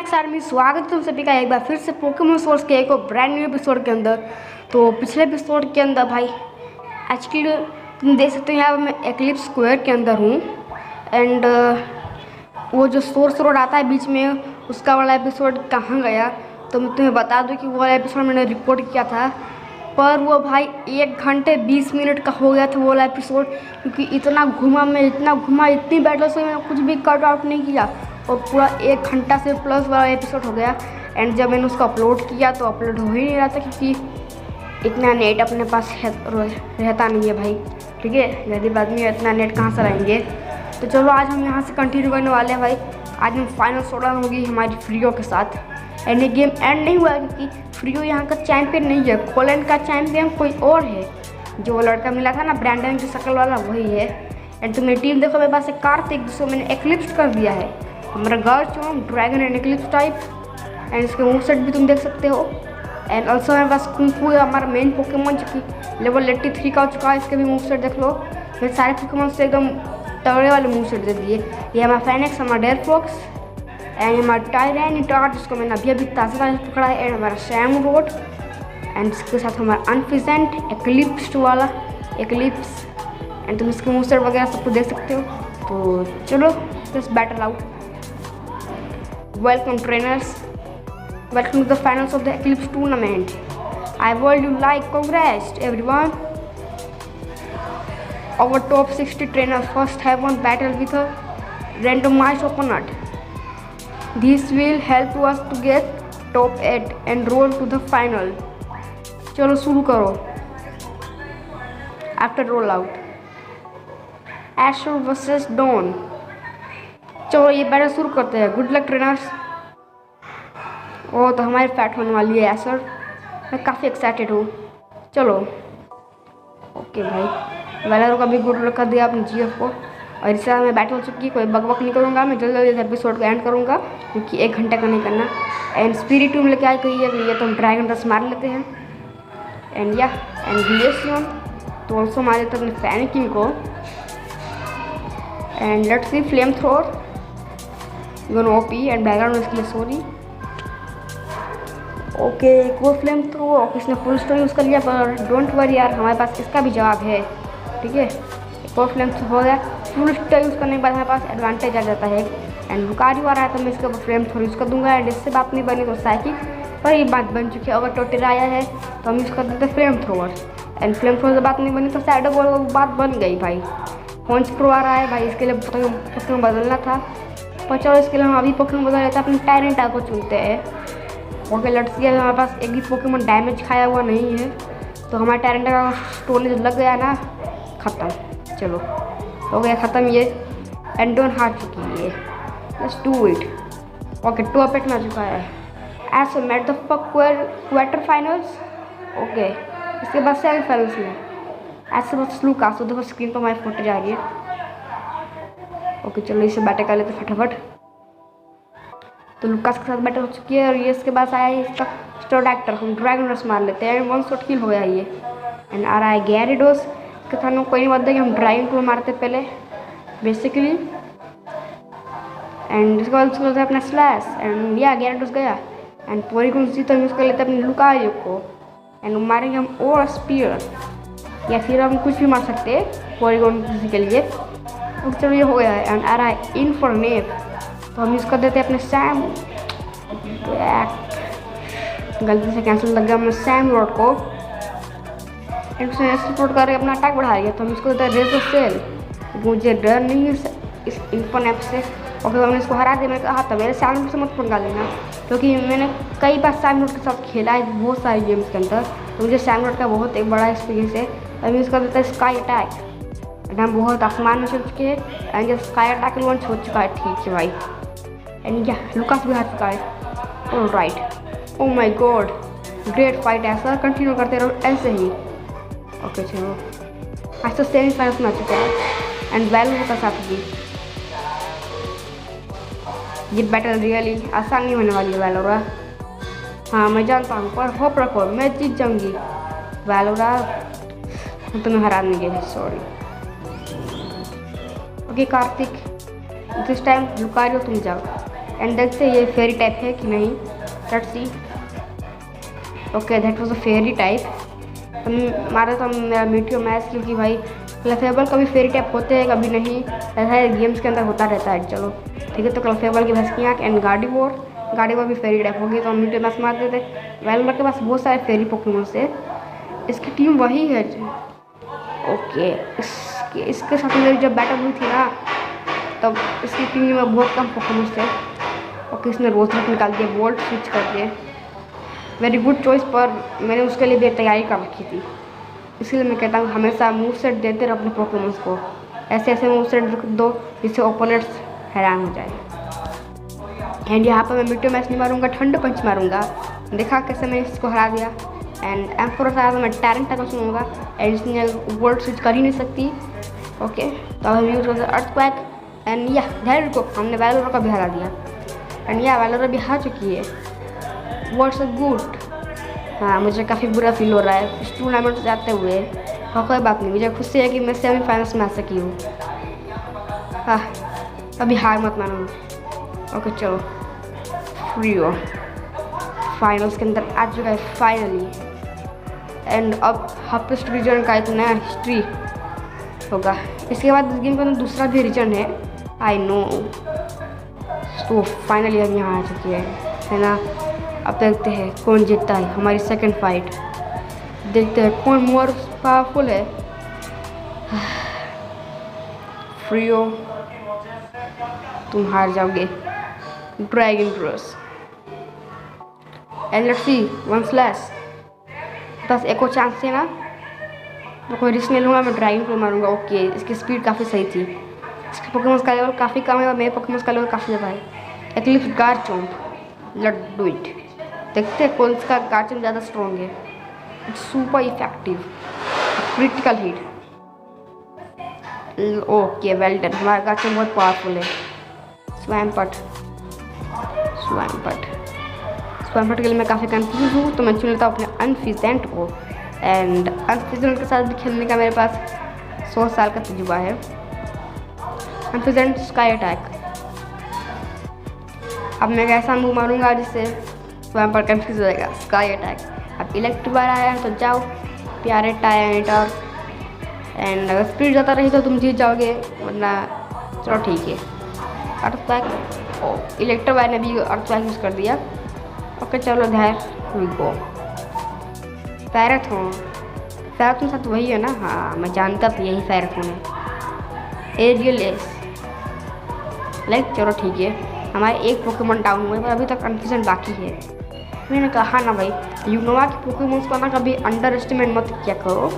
Max army, स्वागत है तुम सभी का एक बार फिर से पोकेमॉन सोर्स के एक और ब्रांड न्यू एपिसोड के अंदर। तो पिछले एपिसोड के अंदर भाई एक्चुअली तुम देख सकते हो यहाँ पर मैं एक्लिप्स स्क्वायर के अंदर हूँ। एंड वो जो सोर्स रोड आता है बीच में, उसका वाला एपिसोड कहाँ गया तो मैं तुम्हें बता दूँ कि वो वाला एपिसोड मैंने रिकॉर्ड किया था, पर वो भाई 1 घंटे 20 मिनट का हो गया था वो वाला एपिसोड, क्योंकि इतना घुमा मैं, इतना घुमा, इतनी बैटल से मैंने कुछ भी कट आउट नहीं किया और पूरा 1 घंटा से प्लस वाला एपिसोड हो गया। एंड जब मैंने उसको अपलोड किया तो अपलोड हो ही नहीं रहा था, क्योंकि इतना नेट अपने पास रहता नहीं है भाई। ठीक है, गरीब आदमी इतना नेट कहाँ से लाएंगे। तो चलो आज हम यहाँ से कंटिन्यू करने वाले हैं भाई। आज हम फाइनल शोडाउन होगी हमारी फ्रियो के साथ। एंड ये गेम एंड नहीं हुआ, क्योंकि फ्रियो यहाँ का चैंपियन नहीं है, पोलैंड का चैंपियन कोई और है। जो वो लड़का मिला था ना ब्रैंडन की शक्ल वाला, वही है। एंड तुम मेरी टीम देखो, मेरे पास एक कार्तिक जिसको मैंने एक्लिप्स कर दिया है, हमारा Garchomp dragon and eclipse type. And इसके मूव सेट भी तुम देख सकते हो। एंड ऑल्सो मेरे पास कुंफू है, हमारा मेन पोकेमॉन, जो कि लेवल 83 का हो चुका है। इसके भी मूव सेट देख लो। मैं सारे पोकेमॉन से एकदम तगड़े वाले मूव सेट दे दिए। ये हमारा फेनिक्स, हमारा डेयरफॉक्स एंड हमारा टायरेनिटार, जिसको मैंने अभी ताज़ा पकड़ा है। एंड हमारा सैम रोड एंड इसके साथ हमारा अनफिजेंट एक्लिप्स वाला एक्लिप्स। एंड तुम इसके मूव सेट वगैरह सब कुछ देख सकते हो। तो चलो just battle out. Welcome trainers, welcome to the finals of the Eclipse tournament. I would you like congrats everyone. Our top 60 trainers first have one battle with a randomized opponent. This will help us to get top 8 and roll to the final. चलो शुरू करो। After roll out, Asher versus Dawn। चलो ये battle शुरू करते हैं। Good luck trainers. ओ तो हमारी फैट होने वाली है एसर, मैं काफ़ी एक्साइटेड हूँ। चलो ओके भाई, वेलर का भी गुड लक कर दिया अपने जीएफ को। और इससे मैं बैटल हो चुकी, कोई बकबक नहीं करूँगा, मैं जल्दी जल्दी एपिसोड को एंड करूँगा, क्योंकि 1 घंटे का नहीं करना। एंड स्पिरिट रूम लेके आई गई है, ये तो हम ड्रैगन रस मार लेते हैं। एंड या एंड ग्लेशियन तो ऑल्सो मार देते अपने फैनिकिंग को। And let's see flame थ्रोर OP and background इसके लिए सॉरी। ओके एक वो फ्लेम थ्रो, ओके इसने फुल स्टोरी यूज़ कर लिया, पर डोंट वरी यार, हमारे पास इसका भी जवाब है। ठीक है, एक और फ्लेम थ्रो हो गया। फुल स्टोरी यूज़ करने के बाद हमारे पास एडवांटेज आ जाता है। एंड लुकारियो आ रहा है तो मैं इसके ऊपर फ्लेम थ्रो यूज़ कर दूंगा। एंड इससे बात नहीं बनी तो साइकिक, पर ये बात बन चुकी है। अगर टोटेरा आया है तो हम यूज़ कर देते flame thrower. And flame throw से बात नहीं बनी तो साइडो बॉल बात बन गई भाई। हॉन्च प्रो आ रहा है भाई, इसके लिए पोकेमॉन बदलना था, पर चलो इसके लिए हम अभी पोकेमॉन बदल लेते हैं, अपने टायरेनिटार को चुनते हैं। ओके लेट्स सी, हमारे पास एक भी पोकेमॉन डैमेज खाया हुआ नहीं है, तो हमारा टायरेनिटार का स्टोरेज लग गया ना, ख़त्म। चलो हो गया ख़त्म ये। एंड डोन हार चुकी है ये, let's do it. Okay top 8 में आ चुका है। ऐसे made the quarter finals. Okay इसके बाद सेमीफाइनल्स में ऐसे बस लूकास, तो देखो स्क्रीन पर हमारी फोटो जा रही है। ओके चलो इसे बैटल कर लेते फटाफट। तो लुकास के साथ बैटल हो चुकी है, और ये इसके बाद आया है इसका स्टोडैक्टर, हम ड्रैगन रस मार लेते हैं। 1 शॉट किल हो गया ये। एंड आ रहा है गैरिडोस, इसके साथ कोई नहीं बताया कि हम ड्रैगन को मारते पहले बेसिकली। एंड इसके बाद उसको अपना स्लैश, एंड या गैरिडोस गया। एंड पोरीगोन जी तो यूज़ कर लेते हैं अपने लुकारियो को। एंड मारेंगे हम और स्पीयर, या फिर हम कुछ भी मार सकते हैं पोरीगोन जी के लिए। और चलो ये हो गया है। एंड आ रहा है इन्फॉर्नेट, तो हम यूज़ कर देते हैं अपने सैम, गलती से कैंसिल लग गया हमें सैम रोड को। एंड उसने सपोर्ट करके अपना अटैक बढ़ा दिया, तो हम इसको देते हैं रेजर सेल। मुझे डर नहीं है इस इन्फॉर्नेट से। और फिर हमने इसको हरा दिया। मैंने कहा था मेरे सैम रोड से मत पंगा लेना, क्योंकि मैंने कई बार सैम रोड के साथ खेला है बहुत सारी गेम्स के अंदर, तो मुझे सैम रोड का बहुत एक बड़ा एक्सपीरियंस है। हम यूज़ कर देते हैं स्काई अटैक। एंड हम बहुत आसमान में चल चुके हैं। एंड जब स्काई अटैक लॉन्च हो चुका है, ठीक है भाई। एंड या लुकास भी हार चुका है। ऑल राइट, ओ माई गॉड, ग्रेट फाइट। ऐसा कंटिन्यू करते रहो ऐसे ही। ओके चलो आज तो सेमीफाइनल्स में आ चुका है। एंड वैल्यू का साथ भी ये बैटल रियली आसान नहीं होने वाली है वैलोरा। हाँ मैं जानता हूँ, पर होप रखो मैं जीत जाऊँगी। वैलोरा तुम्हें हरा नहीं गया, sorry. Okay Kartik, this time Lucario तुम जाओ। एंड देखते हैं ये फेरी टाइप है कि नहीं। Let's see. Okay that was a ferry type. तो मारा था मेरा मीटियो मैच, क्योंकि भाई क्लफेबल कभी फेरी टाइप होते हैं कभी नहीं, ऐसा है गेम्स के अंदर होता रहता है। चलो ठीक है, तो क्लफेबल की भस्कियाँ एंड गार्डिवोर भी फेरी टाइप होगी, तो हम मीटियो मैच मारते थे। वेलवर के पास बहुत सारे फेरी पोकेमॉन्स है, इसकी टीम वही है। ओके इसके साथ मेरी जब बैटल हुई थी ना, तब इसकी टीम में बहुत कम पोकेमॉन्स थे। ओके इसने रोजलेट निकाल दिया, वोल्ट स्विच कर दिए। वेरी गुड चॉइस, पर मैंने उसके लिए भी तैयारी कर रखी थी, इसलिए मैं कहता हूँ हमेशा मूव सेट देते रहो अपने पोकेमॉन्स को। ऐसे ऐसे मूव सेट दो जिससे ओपोनेंट्स हैरान हो जाए। एंड यहाँ पर मैं मीटियो मैच नहीं मारूंगा, ठंड पंच मारूंगा। देखा कैसे मैं इसको हरा दिया। एंड एम्फोरस आया तो मैं टैरेंट टैकल सुनूंगा, एंड इसने वर्ल्ड स्विच कर ही नहीं सकती। ओके तो हम यूज करते अर्थक्वैक एंड या धैर्य को हमने वैलोरा का भी हरा दिया। एंड या वैलोरा भी हार चुकी है। Words good. हाँ मुझे काफ़ी बुरा फील हो रहा है इस टूर्नामेंट से जाते हुए। हाँ कोई बात नहीं, मुझे खुशी है कि मैं सेमीफाइनल्स में आ सकी हूँ। हाँ अभी हार मत मानो। ओके चलो फ्रीओ फाइनल्स के अंदर आ चुका है फाइनली। एंड अब हॉपिस्ट रीजन का एक नया हिस्ट्री होगा। इसके बाद इस गेम के अंदर दूसरा भी रीजन है, आई नो। तो फाइनली अब यहाँ आ चुकी है ना। अब देखते हैं कौन जीतता है हमारी सेकंड फाइट। देखते हैं कौन मोर पावरफुल है। फ्रीओ तुम हार जाओगे। Dragon cross and let's see one slash. बस एक और चांस है ना, तो कोई रिस्क नहीं लूँगा, मैं ड्रैगन क्रॉस मारूंगा। ओके इसकी स्पीड काफ़ी सही थी, इसके पोकेमॉन्स का लेवल काफ़ी कम है और मेरे पोकेमॉन्स का लेवल काफ़ी ज़्यादा है। Eclipse Garchomp, let's do it. देखते हैं कौन सा गार्चम्प ज़्यादा स्ट्रॉन्ग है। It's super effective, critical hit. Okay well done, हमारा गार्चम्प बहुत पावरफुल है। स्वैम्पट के लिए मैं काफ़ी कंफ्यूज हूँ, तो मैं चुन लेता हूँ अपने अनफिजेंट को। एंड अनफिजेंट के साथ भी खेलने का मेरे पास 100 साल का तजुर्बा है। अनफिजेंट स्काई अटैक। अब मैं कैसा मूव मारूंगा जिससे वहाँ पर कंफ्यूज हो जाएगा। Sky attack. अब इलेक्ट्रिफायर आया है तो जाओ प्यारे टायर। एंड अगर स्पीड ज़्यादा रही तो तुम जीत जाओगे, वरना चलो ठीक है। अर्थक्वैक, इलेक्ट्रिफायर ने भी अर्थक्वैक यूज़ कर दिया। ओके चलो धैर्य गो। पैराथन साथ वही है ना। हाँ मैं जानता था यही पैराथन है। एरियल एस लाइक चलो ठीक है, हमारे एक पोकेमॉन डाउन हुए पर अभी तक कन्फ्यूजन बाकी है। मैंने कहा ना भाई, यूनोवा के पोकेमॉन्स को ना कभी अंडर एस्टिमेट मत किया करो।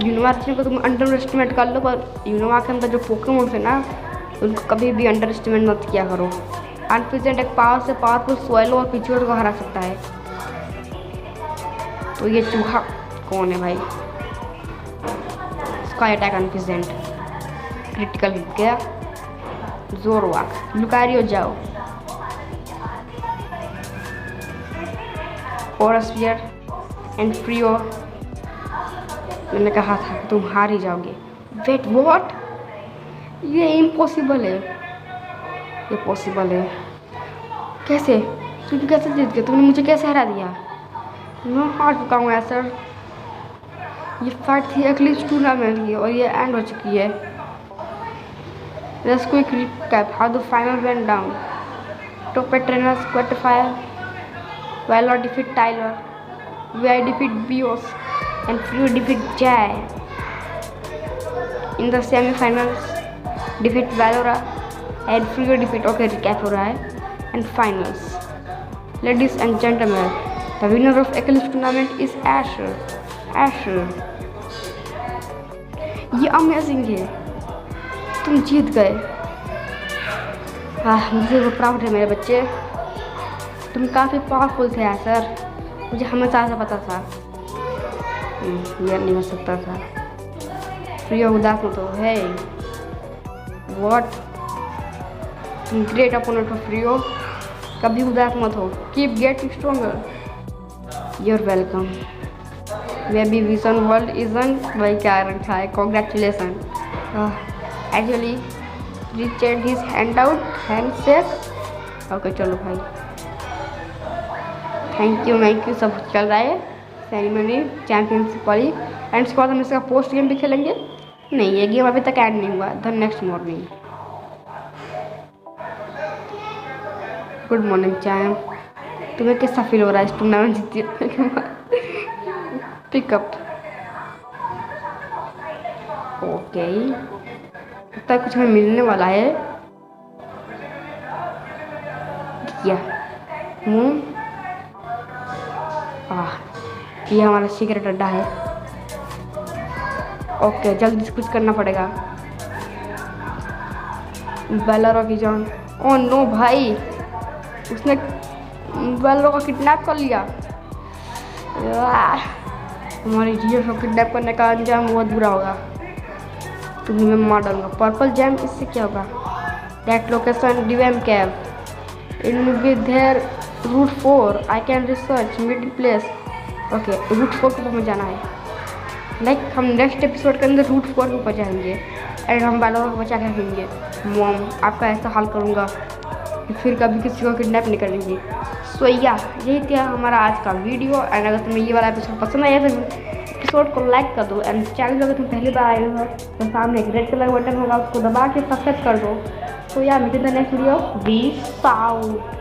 यूनोवा को तुम अंडर एस्टिमेट कर लो, पर यूनोवा के अंदर जो पोकेमॉन्स है ना उनको कभी भी अंडर एस्टिमेट मत किया करो। अनफिजेंट एक पावर से पावरफुल सोयलो और पिचुअर को हरा सकता है। तो ये चूहा कौन है भाई? स्काई अटैक अनफिजेंट, क्रिटिकल हिट गया। जोरवाक, लुकारियो जाओ। ओरस्फियर एंड फ्रीओ। मैंने कहा था तुम हार ही जाओगे। Wait what? ये इम्पॉसिबल है। ये पॉसिबल है कैसे? तुम कैसे जीत गए? तुमने मुझे कैसे हरा दिया? मैं हार चुका हूँ यार सर। ये फाइट थी एक्लिप्स टूर्नामेंट की और ये एंड हो चुकी है। Let's quick recap how the final went down. Top trainers qualifier. Valor defeat Tyler. Vi defeat Bios. And Flu defeat Jai. In the semi-finals, defeat Valora. And Flu defeat. Okay, recap हो रहा है. And finals. Ladies and gentlemen, the winner of Eclipse tournament is Asher. ये amazing है, तुम जीत गए। मुझे वो proud है मेरे बच्चे। तुम काफ़ी पावरफुल थे यार सर, मुझे हमेशा से पता था। ये नहीं हो सकता था। फ्रीओ उदास मत हो। है व्हाट? तुम ग्रेट अपोनेंट हो फ्रीओ, कभी उदास मत हो। Keep getting stronger. You're welcome. Maybe vision world इजन भाई क्या रखा है। Congratulations. Actually reached his hand out, handshake, okay चलो भाई, थैंक यू। सब चल रहा है सेरेमनी चैम्पियनशिप वाली, एंड उसके बाद हम इसका पोस्ट गेम भी खेलेंगे। नहीं, ये गेम अभी तक एंड नहीं हुआ, the next morning. Good morning charm, तुम्हें कैसा फील हो रहा है इस टूर्नामेंट जीतने के बाद? पिकअप ओके, लगता है कुछ हमें मिलने वाला है। क्या ये हमारा सीक्रेट अड्डा है। ओके जल्दी से कुछ करना पड़ेगा। बेलरो की जान, ओ नो भाई, उसने बेलरो को किडनैप कर लिया। हमारी जियो को किडनैप करने का अंजाम बहुत बुरा होगा, तुम्हें मैं मार डालूंगा। पर्पल जैम, इससे क्या होगा? That location DM cab in with their route 4 I can research middle place. Okay route 4 के ऊपर जाना है। लाइक हम नेक्स्ट एपिसोड के अंदर रूट 4 के ऊपर जाएंगे एंड हम बेलरो को बचा के रखेंगे। मॉम आपका ऐसा हाल करूँगा कि फिर कभी किसी को किडनैप नहीं करेंगी। सो या यही था हमारा आज का वीडियो, एंड अगर तुम्हें ये वाला एपिसोड पसंद आया तो एपिसोड को लाइक कर दो, एंड चैनल अगर तुम पहली बार आए हो तो सामने एक रेड कलर बटन होगा, उसको दबा के सब्सक्राइब कर दो। तो यार मिलते हैं नेक्स्ट वीडियो, पीस आउट।